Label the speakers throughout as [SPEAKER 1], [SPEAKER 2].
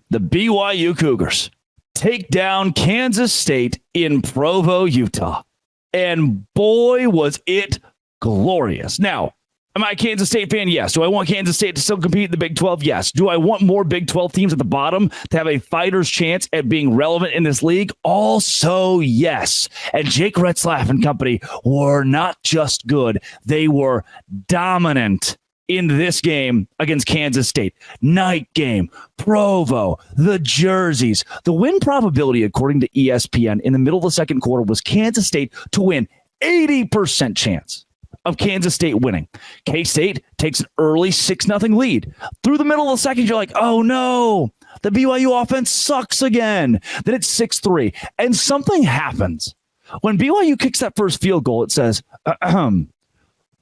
[SPEAKER 1] The BYU Cougars take down Kansas State in Provo, Utah. And boy, was it glorious. Now, am I a Kansas State fan? Yes. Do I want Kansas State to still compete in the Big 12? Yes. Do I want more Big 12 teams at the bottom to have a fighter's chance at being relevant in this league? Also, yes. And Jake Retzlaff and company were not just good. They were dominant in this game against Kansas State. Night game, Provo, the jerseys. The win probability, according to ESPN, in the middle of the second quarter was Kansas State to win. 80% chance of Kansas State winning. K-State takes an early 6-0 lead. Through the middle of the second, you're like, oh no, the BYU offense sucks again. Then it's 6-3. And something happens. When BYU kicks that first field goal, it says,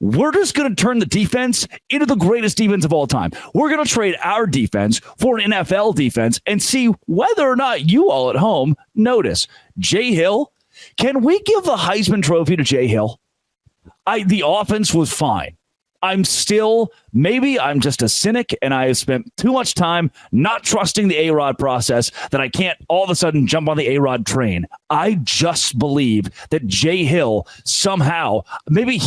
[SPEAKER 1] we're just going to turn the defense into the greatest defense of all time. We're going to trade our defense for an NFL defense and see whether or not you all at home notice. Jay Hill, can we give the Heisman Trophy to Jay Hill? The offense was fine. Maybe I'm just a cynic and I have spent too much time not trusting the A-Rod process that I can't all of a sudden jump on the A-Rod train. I just believe that Jay Hill somehow, maybe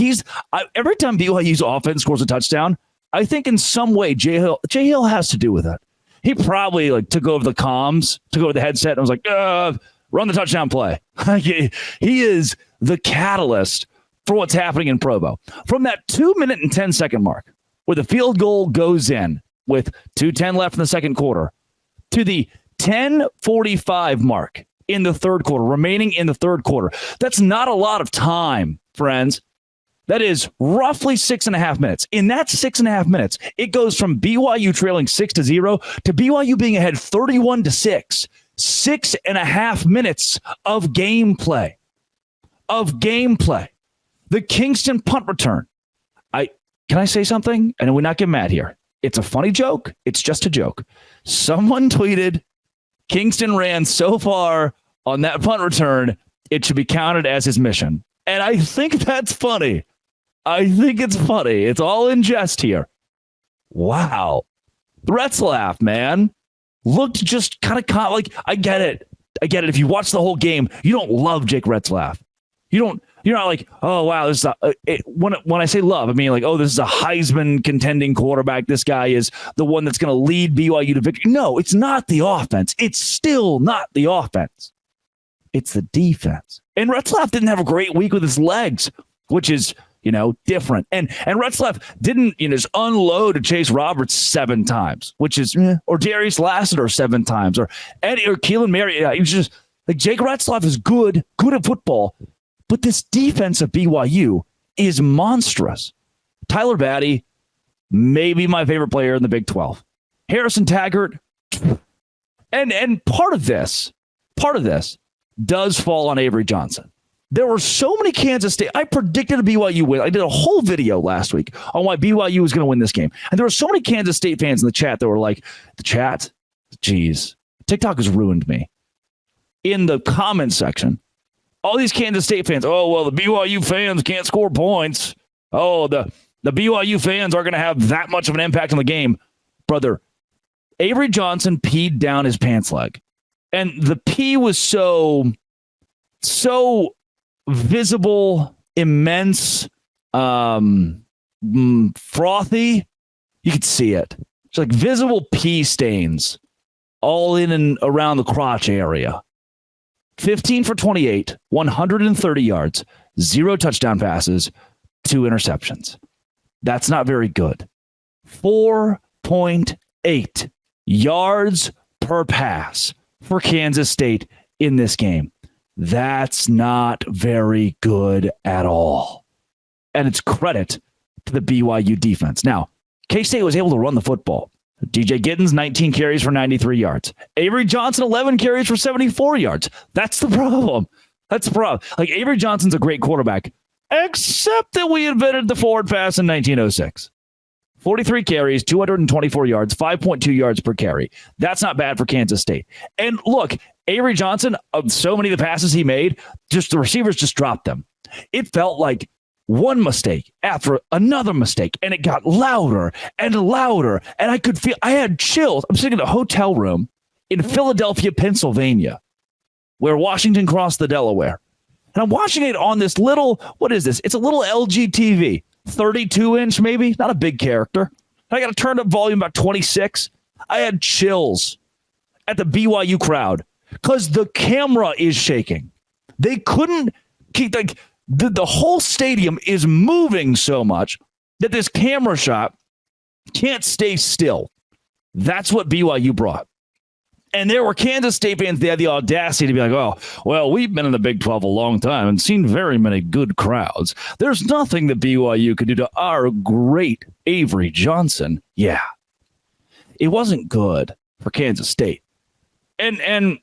[SPEAKER 1] every time BYU's offense scores a touchdown, I think in some way Jay Hill has to do with it. He probably took over the comms, took over the headset and was like, run the touchdown play. He is the catalyst for what's happening in Provo. From that 2-minute and 10-second mark, where the field goal goes in with 2:10 left in the second quarter, to the 10:45 mark in the third quarter, remaining in the third quarter. That's not a lot of time, friends. That is roughly 6.5 minutes. In that 6.5 minutes, it goes from BYU trailing 6-0 to BYU being ahead 31-6. 6.5 minutes of gameplay. The Kingston punt return. Can I say something? And we're not getting mad here. It's a funny joke. It's just a joke. Someone tweeted, Kingston ran so far on that punt return, it should be counted as his mission. And I think that's funny. I think it's funny. It's all in jest here. Wow. Retzlaff, man. Looked just kind of I get it. If you watch the whole game, you don't love Jake Retzlaff. You're not like, oh, wow, this is when I say love, I mean this is a Heisman contending quarterback. This guy is the one that's going to lead BYU to victory. No, it's not the offense. It's still not the offense. It's the defense. And Retzlaff didn't have a great week with his legs, which is, different. And Retzlaff didn't, just unload to Chase Roberts 7 times, which is, or Darius Lassiter 7 times, or Eddie or Keelan Mary. He's just Jake Retzlaff is good at football. But this defense of BYU is monstrous. Tyler Batty, maybe my favorite player in the Big 12. Harrison Taggart. And part of this does fall on Avery Johnson. There were so many Kansas State. I predicted a BYU win. I did a whole video last week on why BYU was going to win this game. And there were so many Kansas State fans in the chat that were like, the chat? Geez, TikTok has ruined me. In the comments section, all these Kansas State fans, oh, well, the BYU fans can't score points. Oh, the BYU fans are going to have that much of an impact on the game. Brother, Avery Johnson peed down his pants leg. And the pee was so visible, immense, frothy. You could see it. It's like visible pee stains all in and around the crotch area. 15 for 28, 130 yards, 0 touchdown passes, 2 interceptions. That's not very good. 4.8 yards per pass for Kansas State in this game. That's not very good at all. And it's credit to the BYU defense. Now, K-State was able to run the football. DJ Giddens, 19 carries for 93 yards. Avery Johnson, 11 carries for 74 yards. That's the problem. Avery Johnson's a great quarterback, except that we invented the forward pass in 1906. 43 carries, 224 yards, 5.2 yards per carry. That's not bad for Kansas State. And look, Avery Johnson, of so many of the passes he made, just the receivers just dropped them. It felt like one mistake after another mistake, and it got louder and louder, and I could feel, I had chills. I'm sitting in a hotel room in Philadelphia, Pennsylvania, where Washington crossed the Delaware. And I'm watching it on this little, what is this? It's a little LG TV, 32-inch maybe, not a big character. I got to turn up volume about 26. I had chills at the BYU crowd because the camera is shaking. They couldn't keep, like, the whole stadium is moving so much that this camera shot can't stay still. That's what BYU brought. And there were Kansas State fans. They had the audacity to be like, oh, well, we've been in the Big 12 a long time and seen very many good crowds. There's nothing that BYU could do to our great Avery Johnson. Yeah, it wasn't good for Kansas State. And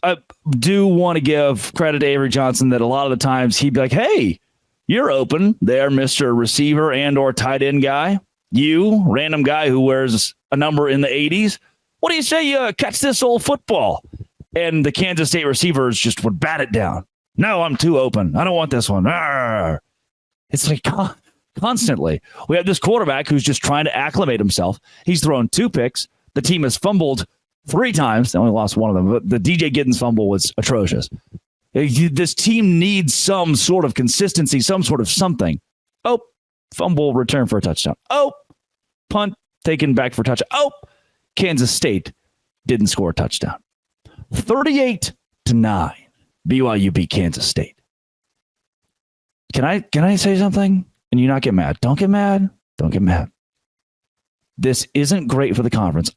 [SPEAKER 1] I do want to give credit to Avery Johnson that a lot of the times he'd be like, hey, you're open there, Mr. Receiver and or tight end guy. You, random guy who wears a number in the 80s. What do you say you catch this old football? And the Kansas State receivers just would bat it down. No, I'm too open. I don't want this one. Arr. It's like constantly. We have this quarterback who's just trying to acclimate himself. He's thrown 2 picks. The team has fumbled 3 times. They only lost one of them. But the DJ Giddens fumble was atrocious. This team needs some sort of consistency, some sort of something. Oh, fumble, return for a touchdown. Oh, punt, taken back for a touchdown. Oh, Kansas State didn't score a touchdown. 38-9. BYU beat Kansas State. Can I say something? And you not get mad? Don't get mad. Don't get mad. This isn't great for the conference.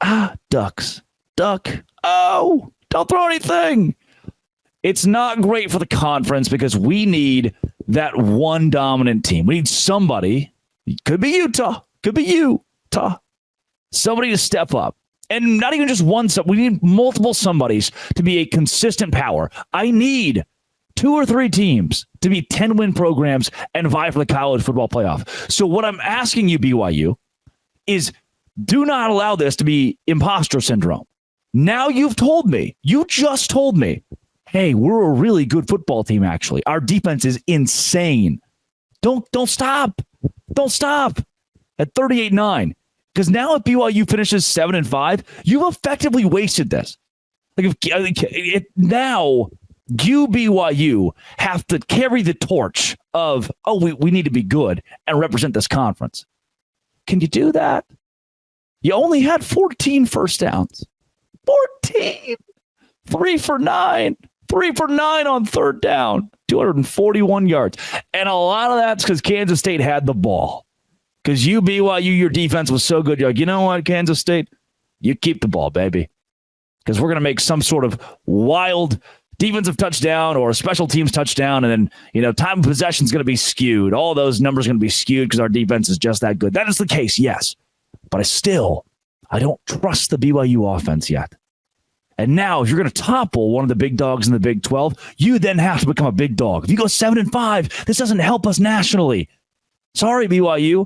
[SPEAKER 1] Ducks. Duck. Oh, don't throw anything. It's not great for the conference because we need that one dominant team. We need somebody. Could be Utah. Could be Utah. Somebody to step up. And not even just one. We need multiple somebodies to be a consistent power. I need 2 or 3 teams to be 10-win programs and vie for the college football playoff. So what I'm asking you, BYU, is do not allow this to be imposter syndrome. Now you've told me. You just told me. Hey, we're a really good football team, actually. Our defense is insane. Don't stop. Don't stop at 38-9. Because now if BYU finishes 7-5, you've effectively wasted this. Now you, BYU, have to carry the torch of, we need to be good and represent this conference. Can you do that? You only had 14 first downs. 14. 3 for 9. 3 for 9 on third down. 241 yards. And a lot of that's because Kansas State had the ball. Because you, BYU, your defense was so good. You're like, you know what, Kansas State? You keep the ball, baby. Because we're going to make some sort of wild defensive touchdown or a special teams touchdown. And then, time of possession is going to be skewed. All those numbers are going to be skewed because our defense is just that good. That is the case, yes. But I don't trust the BYU offense yet. And now, if you're going to topple one of the big dogs in the Big 12, you then have to become a big dog. If you go 7-5, this doesn't help us nationally. Sorry, BYU.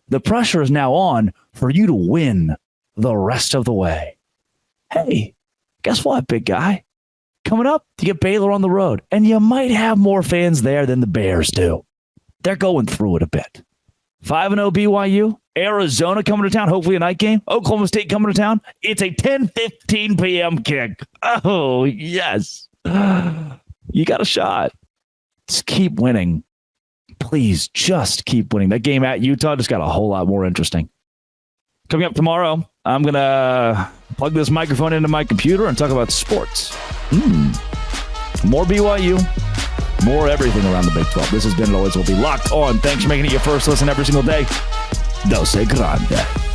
[SPEAKER 1] The pressure is now on for you to win the rest of the way. Hey, guess what, big guy? Coming up, you get Baylor on the road, and you might have more fans there than the Bears do. They're going through it a bit. 5-0 BYU, Arizona coming to town, hopefully a night game. Oklahoma State coming to town. It's a 10:15 p.m. kick. Oh, yes. You got a shot. Just keep winning. Please just keep winning. That game at Utah just got a whole lot more interesting. Coming up tomorrow, I'm going to plug this microphone into my computer and talk about sports. More BYU, more everything around the Big 12. This has been and always will be Locked On. Thanks for making it your first listen every single day. Dose Grande.